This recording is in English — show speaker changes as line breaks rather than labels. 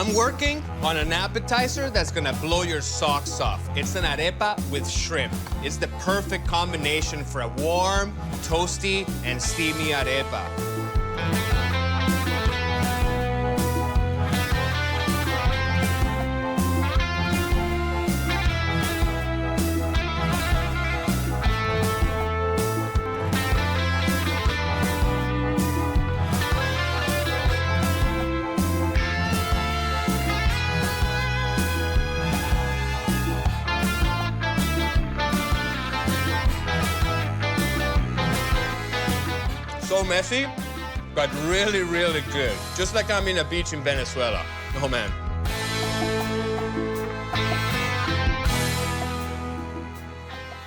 I'm working on an appetizer that's gonna blow your socks off. It's an arepa with shrimp. It's the perfect combination for a warm, toasty, and steamy arepa. So messy, but really, really good. Just like I'm in a beach in Venezuela. Oh, man.